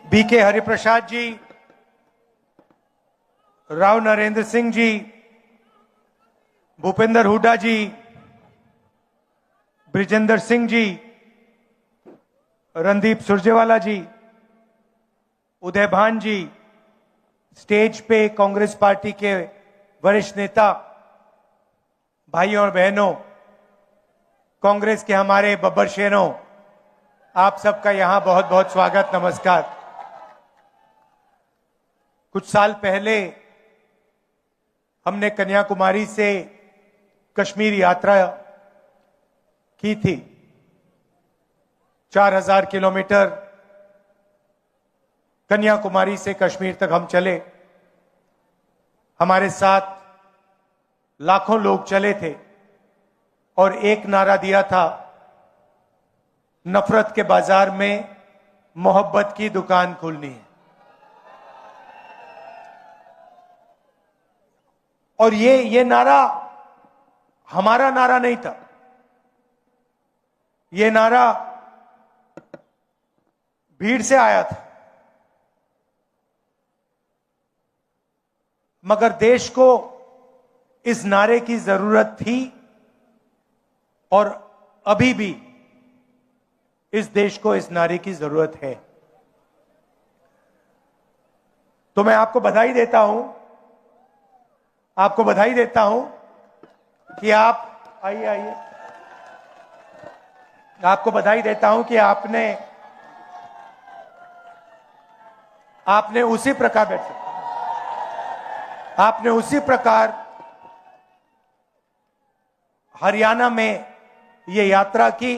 BK Hariprasad जी, राव नरेंद्र सिंह जी, भूपेंद्र हुड्डा जी, ब्रिजेंद्र सिंह जी, रणदीप सुरजेवाला जी, उदय भान जी, stage पे Congress party के वरिष्ठ नेता, भाइयों और बहनों, कांग्रेस के हमारे बब्बर शेरों, आप सबका यहां बहुत बहुत स्वागत, नमस्कार। कुछ साल पहले हमने कन्याकुमारी से कश्मीर यात्रा की थी। 4000 किलोमीटर कन्याकुमारी से कश्मीर तक हम चले। हमारे साथ लाखों लोग चले थे और एक नारा दिया था, नफरत के बाजार में मोहब्बत की दुकान खोलनी है। और ये नारा हमारा नारा नहीं था, ये नारा भीड़ से आया था। मगर देश को इस नारे की जरूरत थी और अभी भी इस देश को इस नारे की जरूरत है। तो मैं आपको बधाई देता हूं, कि आप आइए, आपको बधाई देता हूं कि आपने उसी प्रकार हरियाणा में ये यात्रा की,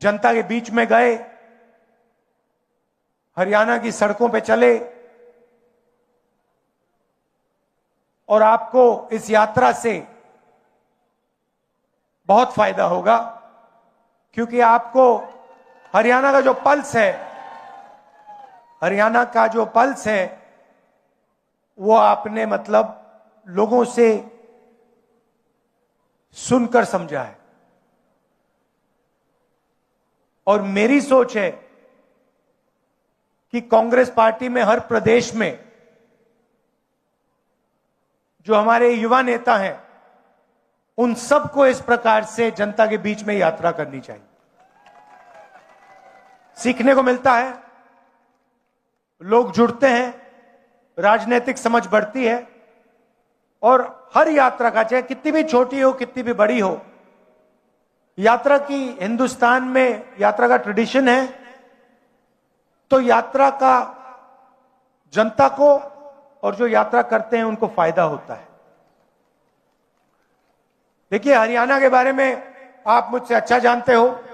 जनता के बीच में गए, हरियाणा की सड़कों पे चले और आपको इस यात्रा से बहुत फायदा होगा, क्योंकि आपको हरियाणा का जो पल्स है वो आपने लोगों से सुनकर समझा है। और मेरी सोच है कि कांग्रेस पार्टी में हर प्रदेश में जो हमारे युवा नेता हैं, उन सबको इस प्रकार से जनता के बीच में यात्रा करनी चाहिए। सीखने को मिलता है, लोग जुड़ते हैं, राजनीतिक समझ बढ़ती है। और हर यात्रा का, चाहे कितनी भी छोटी हो कितनी भी बड़ी हो, यात्रा की हिंदुस्तान में यात्रा का ट्रेडिशन है। तो यात्रा का जनता को और जो यात्रा करते हैं उनको फायदा होता है। देखिए, हरियाणा के बारे में आप मुझसे अच्छा जानते हो।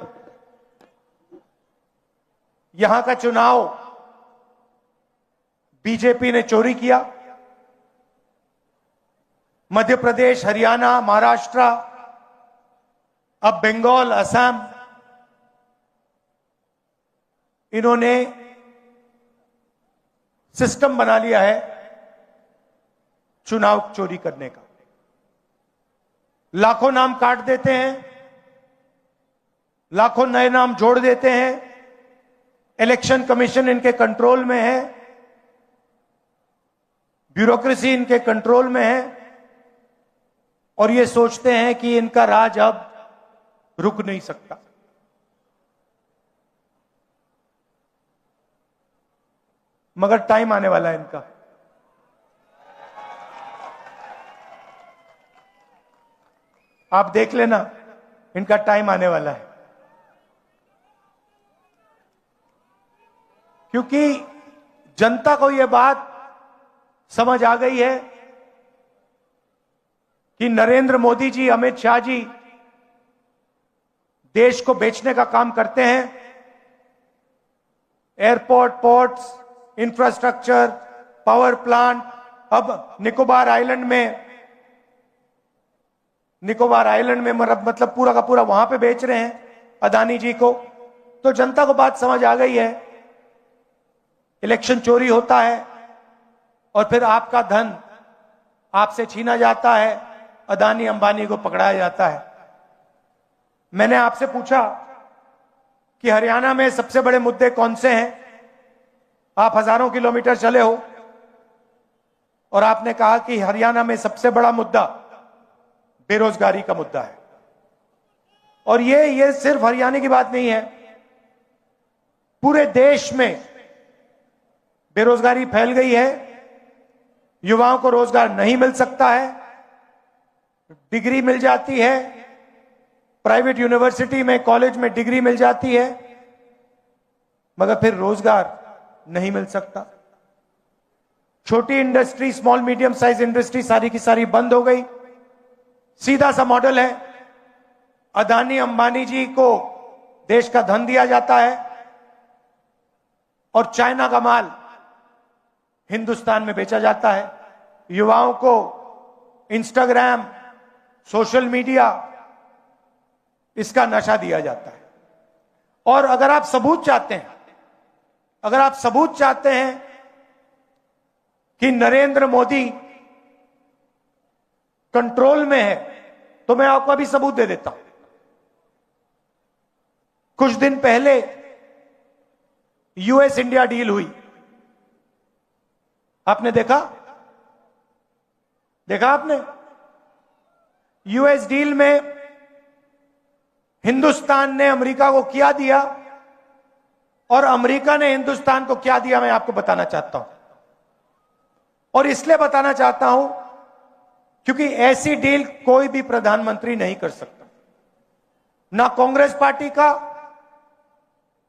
यहां का चुनाव बीजेपी ने चोरी किया। मध्य प्रदेश, हरियाणा, महाराष्ट्र, अब बंगाल, असम, इन्होंने सिस्टम बना लिया है चुनाव चोरी करने का। लाखों नाम काट देते हैं, लाखों नए नाम जोड़ देते हैं। इलेक्शन कमीशन इनके कंट्रोल में है, ब्यूरोक्रेसी इनके कंट्रोल में है और ये सोचते हैं कि इनका राज अब रुक नहीं सकता। मगर टाइम आने वाला है इनका। आप देख लेना, इनका टाइम आने वाला है। क्योंकि जनता को यह बात समझ आ गई है कि नरेंद्र मोदी जी, अमित शाह जी देश को बेचने का काम करते हैं। Airport, ports, infrastructure, power plant, अब निकोबार आइलैंड में पूरा का पूरा वहां पे बेच रहे हैं अदानी जी को। तो जनता को बात समझ आ गई है, इलेक्शन चोरी होता है और फिर आपका धन आपसे छीना जाता है, अदानी अंबानी को पकड़ाया जाता है। मैंने आपसे पूछा कि हरियाणा में सबसे बड़े मुद्दे कौन से हैं। आप हजारों किलोमीटर चले हो और आपने कहा कि हरियाणा में सबसे बड़ा मुद्दा बेरोजगारी का मुद्दा है। और ये सिर्फ हरियाणा की बात नहीं है, पूरे देश में बेरोजगारी फैल गई है। युवाओं को रोजगार नहीं मिल सकता है, डिग्री मिल जाती है, प्राइवेट यूनिवर्सिटी में कॉलेज में डिग्री मिल जाती है, मगर फिर रोजगार नहीं मिल सकता। छोटी industry, small medium size industry सारी की सारी बंद हो गई। सीधा सा मॉडल है, अदानी अंबानी जी को देश का धन दिया जाता है और चाइना का माल हिंदुस्तान में बेचा जाता है। युवाओं को इंस्टाग्राम, सोशल मीडिया, इसका नशा दिया जाता है। और अगर आप सबूत चाहते हैं कि नरेंद्र मोदी कंट्रोल में है, तो मैं आपको अभी सबूत दे देता हूं। कुछ दिन पहले यूएस इंडिया डील हुई, आपने देखा आपने? यूएस डील में हिंदुस्तान ने अमेरिका को क्या दिया और अमेरिका ने हिंदुस्तान को क्या दिया, मैं आपको बताना चाहता हूं। और इसलिए बताना चाहता हूं क्योंकि ऐसी डील कोई भी प्रधानमंत्री नहीं कर सकता, ना कांग्रेस पार्टी का,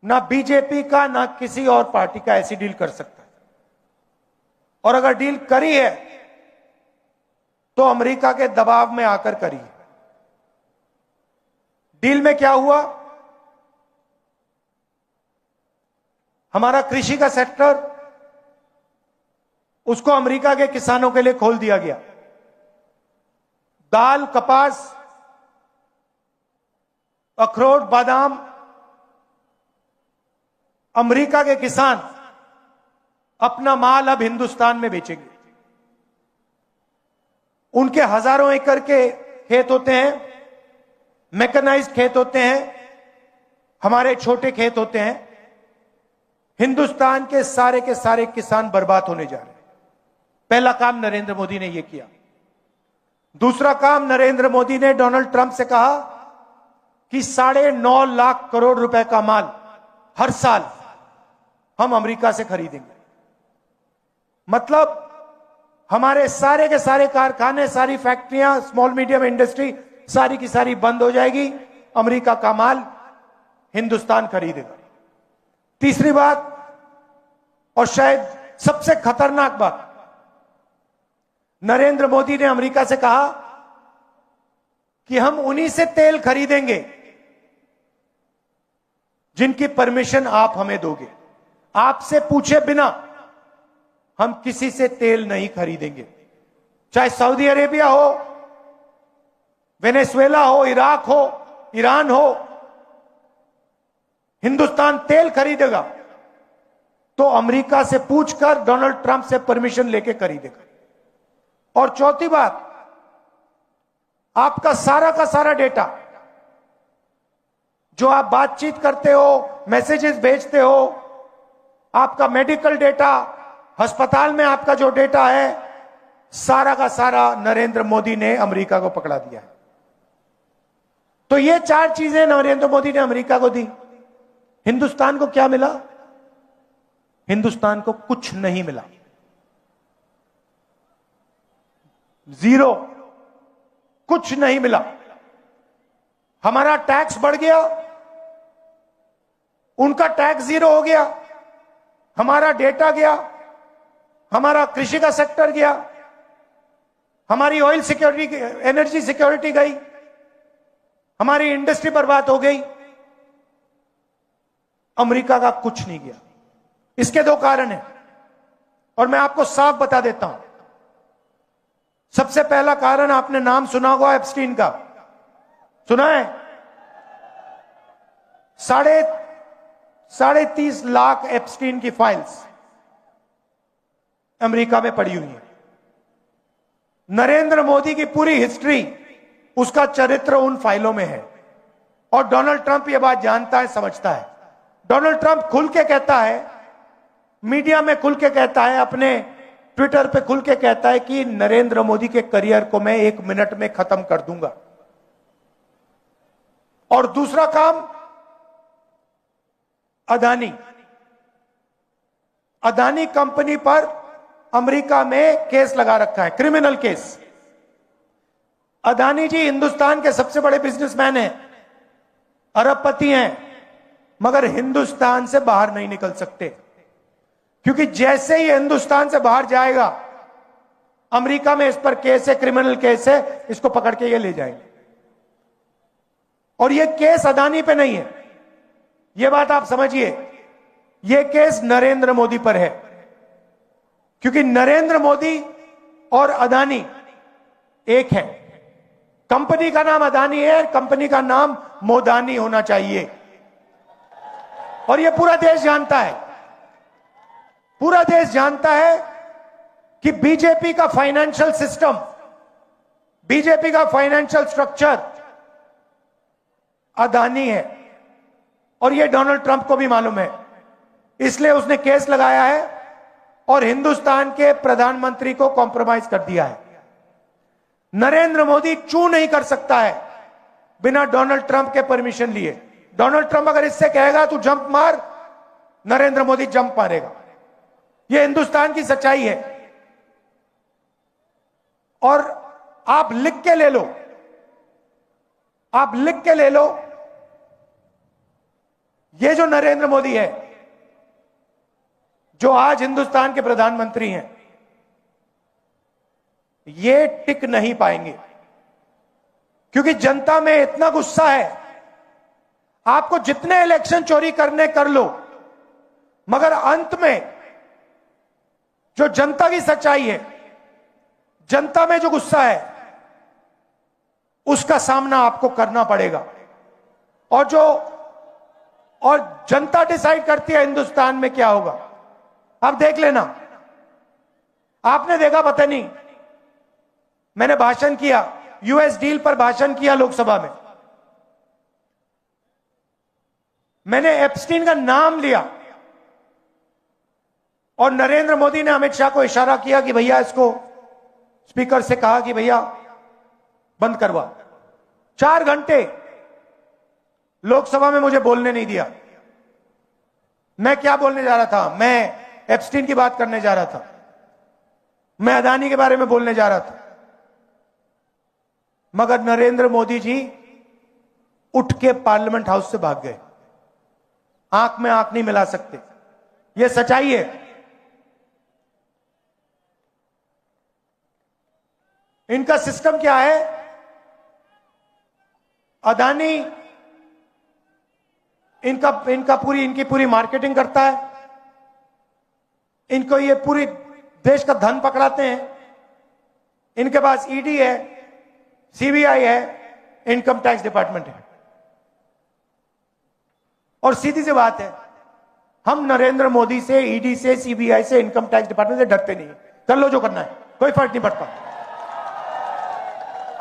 ना बीजेपी का, ना किसी और पार्टी का ऐसी डील कर सकता है। और अगर डील करी है तो अमेरिका के दबाव में आकर करी है। डील में क्या हुआ? हमारा कृषि का सेक्टर, उसको अमेरिका के किसानों के लिए खोल दिया गया। दाल, कपास, अखरोट, बादाम, अमेरिका के किसान अपना माल अब हिंदुस्तान में बेचेंगे। उनके हजारों एकड़ के खेत होते हैं, मैकेनाइज्ड खेत होते हैं, हमारे छोटे खेत होते हैं। हिंदुस्तान के सारे किसान बर्बाद होने जा रहे हैं। पहला काम नरेंद्र मोदी ने यह किया। दूसरा काम, नरेंद्र मोदी ने डोनाल्ड ट्रंप से कहा कि 9.5 लाख करोड़ रुपए का माल हर साल हम अमेरिका से खरीदेंगे। मतलब हमारे सारे के सारे कारखाने, सारी फैक्ट्रियां, स्मॉल मीडियम इंडस्ट्री सारी की सारी बंद हो जाएगी, अमेरिका का माल हिंदुस्तान खरीदेगा। तीसरी बात, और शायद सबसे खतरनाक बात, नरेंद्र मोदी ने अमेरिका से कहा कि हम उन्हीं से तेल खरीदेंगे जिनकी परमिशन आप हमें दोगे। आपसे पूछे बिना हम किसी से तेल नहीं खरीदेंगे, चाहे सऊदी अरेबिया हो, वेनेजुएला हो, इराक हो, ईरान हो। हिंदुस्तान तेल खरीदेगा तो अमेरिका से पूछकर, डोनाल्ड ट्रंप से परमिशन लेके खरीदेगा। और चौथी बात, आपका सारा का सारा डेटा, जो आप बातचीत करते हो, मैसेजेस भेजते हो, आपका मेडिकल डेटा, अस्पताल में आपका जो डेटा है, सारा का सारा नरेंद्र मोदी ने अमेरिका को पकड़ा दिया है। तो ये 4 चीजें नरेंद्र मोदी ने अमेरिका को दी। हिंदुस्तान को क्या मिला? हिंदुस्तान को कुछ नहीं मिला, जीरो, कुछ नहीं मिला। हमारा टैक्स बढ़ गया, उनका टैक्स जीरो हो गया, हमारा डेटा गया, हमारा कृषि का सेक्टर गया, हमारी ऑयल सिक्योरिटी, एनर्जी सिक्योरिटी गई, हमारी इंडस्ट्री बर्बाद हो गई। अमेरिका का कुछ नहीं गया। इसके 2 कारण हैं और मैं आपको साफ बता देता हूं। सबसे पहला कारण, आपने नाम सुना होगा एप्स्टीन का, सुना है? 30.5 लाख एप्स्टीन की फाइल्स अमेरिका में पड़ी हुई है। नरेंद्र मोदी की पूरी हिस्ट्री, उसका चरित्र उन फाइलों में है। और डोनाल्ड ट्रंप यह बात जानता है, समझता है। डोनाल्ड ट्रंप खुल के कहता है, मीडिया में खुल के कहता है, अपने ट्विटर पे खुल के कहता है कि नरेंद्र मोदी के करियर को मैं 1 मिनट में खत्म कर दूंगा। और दूसरा काम, अदानी कंपनी पर अमेरिका में केस लगा रखा है, क्रिमिनल केस। अदानी जी हिंदुस्तान के सबसे बड़े बिजनेसमैन हैं, अरबपति हैं, मगर हिंदुस्तान से बाहर नहीं निकल सकते, क्योंकि जैसे ही हिंदुस्तान से बाहर जाएगा, अमेरिका में इस पर केस है, क्रिमिनल केस है, इसको पकड़ के ये ले जाएंगे। और ये केस अदानी पे नहीं है, ये बात आप समझिए, ये केस नरेंद्र मोदी पर है, क्योंकि नरेंद्र मोदी और अदानी एक है। कंपनी का नाम अदानी है, कंपनी का नाम मोदानी होना चाहिए। और ये पूरा देश जानता है, पूरा देश जानता है कि बीजेपी का फाइनेंशियल सिस्टम, बीजेपी का फाइनेंशियल स्ट्रक्चर अदानी है। और ये डोनाल्ड ट्रंप को भी मालूम है, इसलिए उसने केस लगाया है और हिंदुस्तान के प्रधानमंत्री को कॉम्प्रोमाइज कर दिया है। नरेंद्र मोदी चू नहीं कर सकता है बिना डोनाल्ड ट्रंप के परमिशन लिए। डोनाल्ड ट्रंप अगर इससे कहेगा तू जंप मार, नरेंद्र मोदी जंप मारेगा। यह हिंदुस्तान की सच्चाई है। और आप लिख के ले लो, आप लिख के ले लो, ये जो नरेंद्र मोदी है, जो आज हिंदुस्तान के प्रधानमंत्री हैं, ये टिक नहीं पाएंगे, क्योंकि जनता में इतना गुस्सा है। आपको जितने इलेक्शन चोरी करने कर लो, मगर अंत में जो जनता की सच्चाई है, जनता में जो गुस्सा है, उसका सामना आपको करना पड़ेगा। और जनता डिसाइड करती है हिंदुस्तान में क्या होगा। अब देख लेना, आपने देखा, पता नहीं, मैंने भाषण किया, यूएस डील पर भाषण किया लोकसभा में, मैंने एप्स्टीन का नाम लिया और नरेंद्र मोदी ने अमित शाह को इशारा किया कि भैया इसको, स्पीकर से कहा कि भैया बंद करवा। 4 घंटे लोकसभा में मुझे बोलने नहीं दिया। मैं क्या बोलने जा रहा था? मैं एप्स्टीन की बात करने जा रहा था, मैं अदानी के बारे में बोलने जा रहा था, मगर नरेंद्र मोदी जी उठ के पार्लियामेंट हाउस से भाग गए। आंख में आंख नहीं मिला सकते, यह सच्चाई है। इनका सिस्टम क्या है? अदानी इनकी पूरी मार्केटिंग करता है, इनको ये पूरी देश का धन पकड़ाते हैं। इनके पास ईडी है, सीबीआई है, इनकम टैक्स डिपार्टमेंट है। और सीधी सी बात है, हम नरेंद्र मोदी से, ईडी से, सीबीआई से, इनकम टैक्स डिपार्टमेंट से डरते नहीं। कर लो जो करना है, कोई फर्क नहीं पड़ता।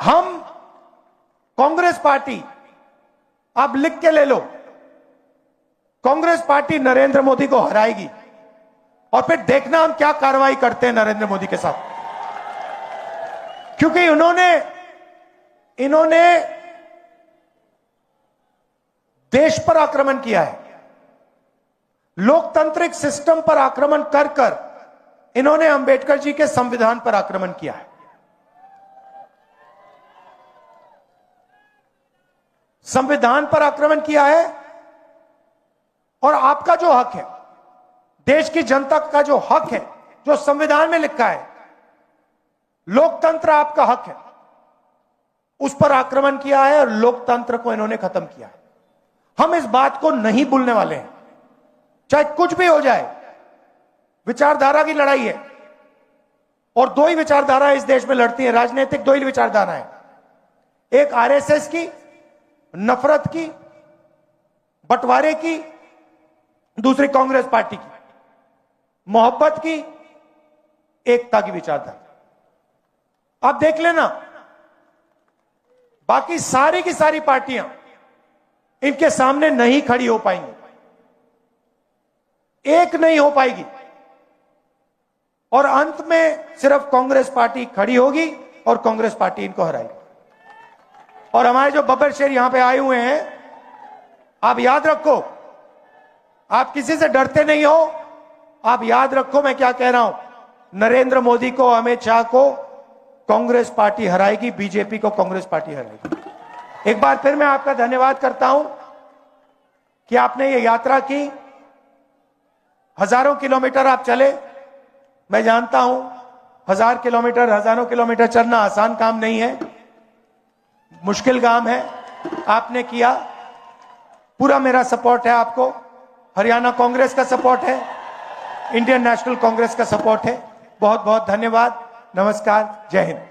हम कांग्रेस पार्टी, आप लिख के ले लो, कांग्रेस पार्टी नरेंद्र मोदी को हराएगी और फिर देखना हम क्या कार्रवाई करते हैं नरेंद्र मोदी के साथ। क्योंकि इन्होंने देश पर आक्रमण किया है, लोकतांत्रिक सिस्टम पर आक्रमण कर कर इन्होंने अंबेडकर जी के संविधान पर आक्रमण किया है। संविधान पर आक्रमण किया है। और आपका जो हक है, देश की जनता का जो हक है, जो संविधान में लिखा है, लोकतंत्र आपका हक है, उस पर आक्रमण किया है और लोकतंत्र को इन्होंने खत्म किया है। हम इस बात को नहीं भूलने वाले हैं, चाहे कुछ भी हो जाए। विचारधारा की लड़ाई है और 2 ही विचारधारा इस देश में लड़ती है, राजनीतिक 2 ही विचारधाराएं, एक आरएसएस की, नफरत की, बंटवारे की, दूसरी कांग्रेस पार्टी की, मोहब्बत की, एकता की विचारधारा। आप देख लेना, बाकी सारी की सारी पार्टियां इनके सामने नहीं खड़ी हो पाएंगी। एक नहीं हो पाएगी और अंत में सिर्फ कांग्रेस पार्टी खड़ी होगी और कांग्रेस पार्टी इनको हराएगी। और हमारे जो बब्बर शेर यहां पे आए हुए हैं, आप याद रखो, आप किसी से डरते नहीं हो। आप याद रखो मैं क्या कह रहा हूं, नरेंद्र मोदी को, अमित शाह को कांग्रेस पार्टी हराएगी, बीजेपी को कांग्रेस पार्टी हराएगी। एक बार फिर मैं आपका धन्यवाद करता हूं कि आपने ये यात्रा की। हजारों किलोमीटर आप चले, मैं जानता हूं 1000 किलोमीटर, हजारों किलोमीटर चलना आसान काम नहीं है, मुश्किल काम है, आपने किया। पूरा मेरा सपोर्ट है आपको, हरियाणा कांग्रेस का सपोर्ट है, इंडियन नेशनल कांग्रेस का सपोर्ट है। बहुत बहुत धन्यवाद, नमस्कार, जय हिंद।